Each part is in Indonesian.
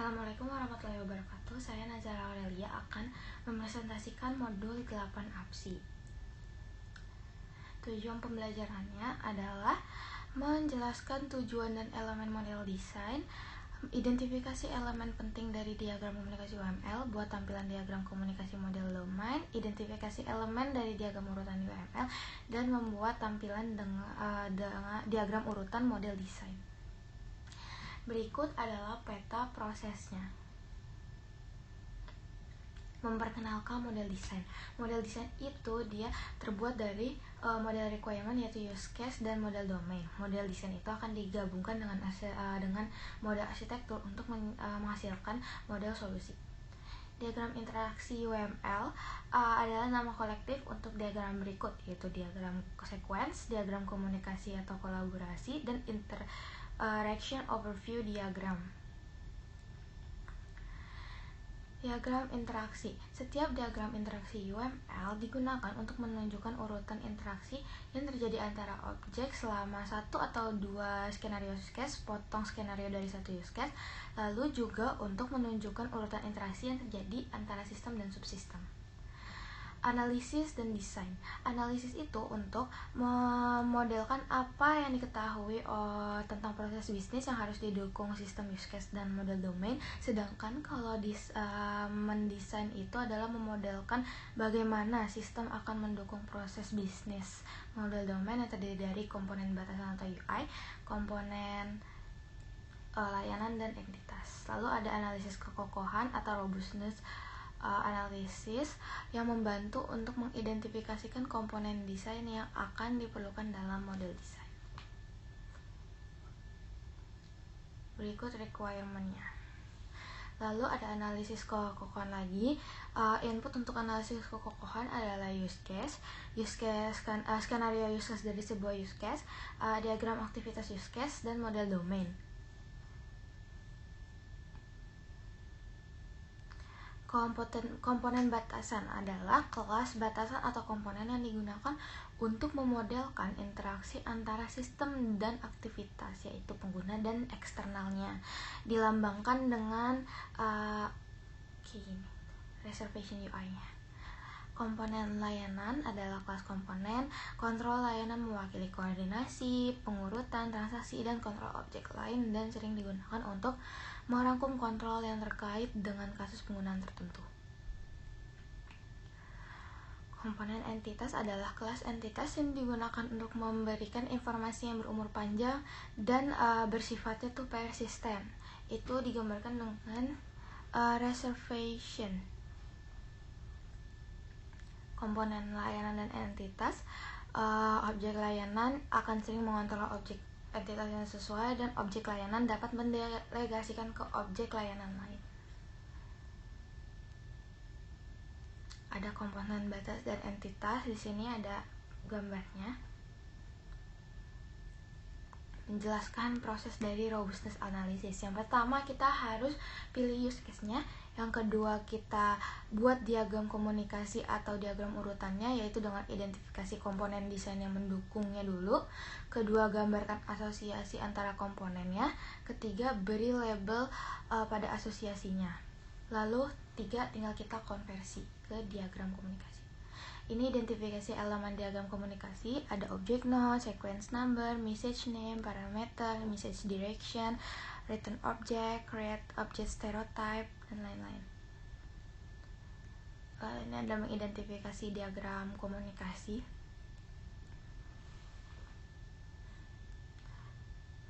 Assalamualaikum warahmatullahi wabarakatuh. Saya Nazara Aurelia akan mempresentasikan modul 8 APSI. Tujuan pembelajarannya adalah menjelaskan tujuan dan elemen model desain, identifikasi elemen penting dari diagram komunikasi UML, buat tampilan diagram komunikasi model domain, identifikasi elemen dari diagram urutan UML, dan membuat tampilan dengan diagram urutan model desain. Berikut adalah peta prosesnya. Memperkenalkan model desain. Model desain itu dia terbuat dari model requirement, yaitu use case dan model domain. Model desain itu akan digabungkan dengan model arsitektur untuk menghasilkan model solusi. Diagram interaksi UML adalah nama kolektif untuk diagram berikut, yaitu diagram sequence, diagram komunikasi atau kolaborasi, dan interaction overview diagram. Diagram interaksi. Setiap diagram interaksi UML digunakan untuk menunjukkan urutan interaksi yang terjadi antara objek selama satu atau dua skenario use case, potong skenario dari satu use case, lalu juga untuk menunjukkan urutan interaksi yang terjadi antara sistem dan subsistem. Analisis dan desain. Analisis itu untuk memodelkan apa yang diketahui tentang proses bisnis yang harus didukung sistem use case dan model domain. Sedangkan kalau mendesain itu adalah memodelkan bagaimana sistem akan mendukung proses bisnis. Model domain yang terdiri dari komponen batasan atau UI, komponen layanan, dan entitas. Lalu ada analisis kekokohan atau robustness analisis yang membantu untuk mengidentifikasikan komponen desain yang akan diperlukan dalam model desain. Berikut requirement-nya. Lalu ada analisis kekokohan lagi. Input untuk analisis kekokohan adalah use case skenario use case dari sebuah use case, diagram aktivitas use case, dan model domain. Komponen batasan adalah kelas batasan atau komponen yang digunakan untuk memodelkan interaksi antara sistem dan aktivitas, yaitu pengguna dan eksternalnya. Dilambangkan dengan reservation UI-nya. Komponen layanan adalah kelas komponen. Kontrol layanan mewakili koordinasi, pengurutan, transaksi, dan kontrol objek lain, dan sering digunakan untuk merangkum kontrol yang terkait dengan kasus penggunaan tertentu. Komponen entitas adalah kelas entitas yang digunakan untuk memberikan informasi yang berumur panjang dan bersifatnya persisten. Itu digambarkan dengan reservation. Komponen layanan dan entitas. Objek layanan akan sering mengontrol objek entitas yang sesuai, dan objek layanan dapat mendelegasikan ke objek layanan lain. Ada komponen batas dan entitas. Di sini ada gambarnya. Menjelaskan proses dari robustness analysis. Yang pertama, kita harus pilih use case-nya. Yang kedua, kita buat diagram komunikasi atau diagram urutannya, yaitu dengan identifikasi komponen desain yang mendukungnya dulu. Kedua, gambarkan asosiasi antara komponennya. Ketiga, beri label pada asosiasinya. Lalu tiga, tinggal kita konversi ke diagram komunikasi. Ini identifikasi elemen diagram komunikasi. Ada object node, sequence number, message name, parameter, message direction, return object, create object stereotype, dan lain-lain. Ini ada mengidentifikasi diagram komunikasi.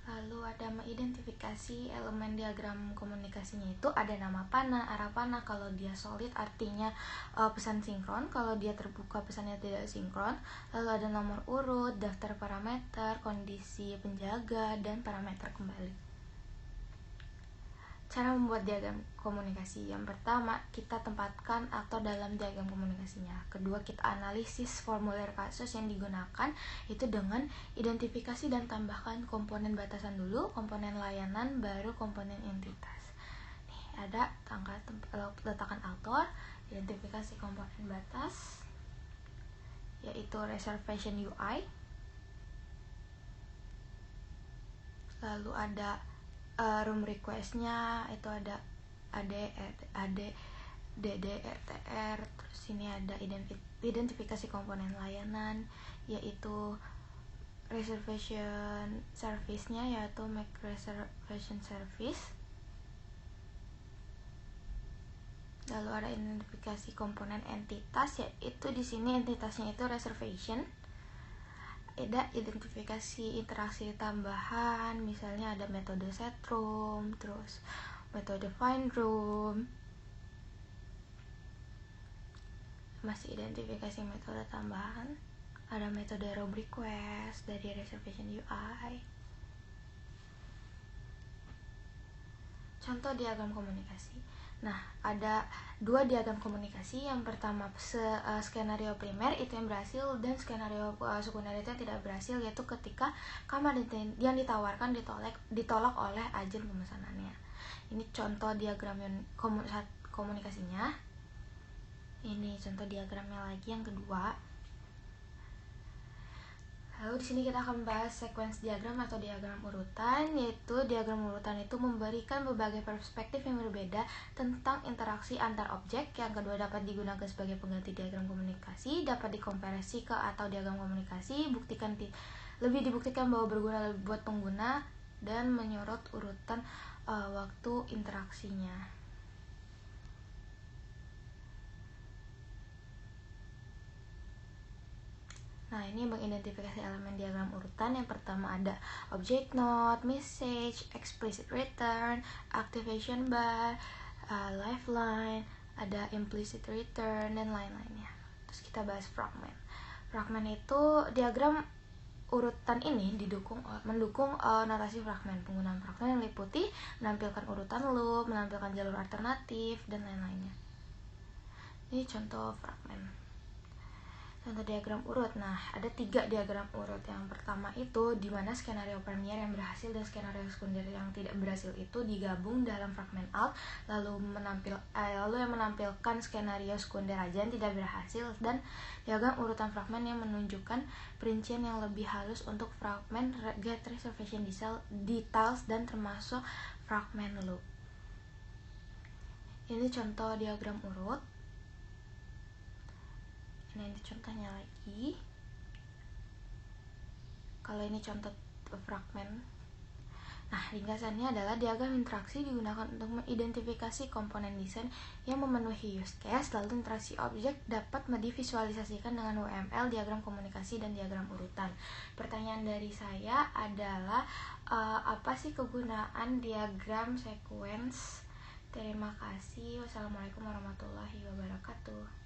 Lalu ada mengidentifikasi elemen diagram komunikasinya, itu ada nama panah, arah panah. Kalau dia solid artinya pesan sinkron, kalau dia terbuka pesannya tidak sinkron. Lalu ada nomor urut, daftar parameter, kondisi penjaga, dan parameter kembali. Cara membuat diagram komunikasi. Yang pertama, kita tempatkan aktor dalam diagram komunikasinya. Kedua, kita analisis formulir kasus yang digunakan, itu dengan identifikasi dan tambahkan komponen batasan dulu, komponen layanan, baru komponen entitas. Nih, ada letakkan aktor, identifikasi komponen batas, yaitu reservation UI. Lalu ada room request-nya, itu ada DDRTR. Terus ini ada identifikasi komponen layanan, yaitu reservation service-nya, yaitu make reservation service. Lalu ada identifikasi komponen entitas, yaitu di sini entitasnya itu reservation. Ada identifikasi interaksi tambahan, misalnya ada metode set room, terus metode find room. Masih identifikasi metode tambahan, ada metode room request dari reservation UI. Contoh diagram komunikasi. Nah, ada dua diagram komunikasi. Yang pertama skenario primer itu yang berhasil, dan skenario sekunder itu yang tidak berhasil, yaitu ketika kamar yang ditawarkan ditolak oleh agen pemesanannya. Ini contoh diagram komunikasinya. Ini contoh diagramnya lagi yang kedua. Lalu di sini kita akan bahas sequence diagram atau diagram urutan, yaitu diagram urutan itu memberikan berbagai perspektif yang berbeda tentang interaksi antar objek. Yang kedua, dapat digunakan sebagai pengganti diagram komunikasi, dapat dikomparasi ke atau diagram komunikasi, lebih dibuktikan bahwa berguna buat pengguna, dan menyorot urutan waktu interaksinya. Nah, ini mengidentifikasi elemen diagram urutan. Yang pertama ada object node, message, explicit return, activation bar, lifeline, ada implicit return, dan lain-lainnya. Terus kita bahas fragment. Fragment itu diagram urutan ini mendukung notasi fragment. Penggunaan fragment yang meliputi menampilkan urutan loop, menampilkan jalur alternatif, dan lain-lainnya. Ini contoh fragment. Contoh diagram urut. Nah, ada 3 diagram urut. Yang pertama itu di mana skenario premier yang berhasil dan skenario sekunder yang tidak berhasil itu digabung dalam fragment alt, lalu yang menampilkan skenario sekunder aja yang tidak berhasil, dan diagram urutan fragment yang menunjukkan perincian yang lebih halus untuk fragment get reservation details dan termasuk fragment loop. Ini contoh diagram urut. Nah, ini contohnya lagi. Kalau ini contoh fragment. Nah, ringkasannya adalah diagram interaksi digunakan untuk mengidentifikasi komponen desain yang memenuhi use case, lalu interaksi objek dapat divisualisasikan dengan UML, diagram komunikasi, dan diagram urutan. Pertanyaan dari saya adalah apa sih kegunaan diagram sequence? Terima kasih. Wassalamualaikum warahmatullahi wabarakatuh.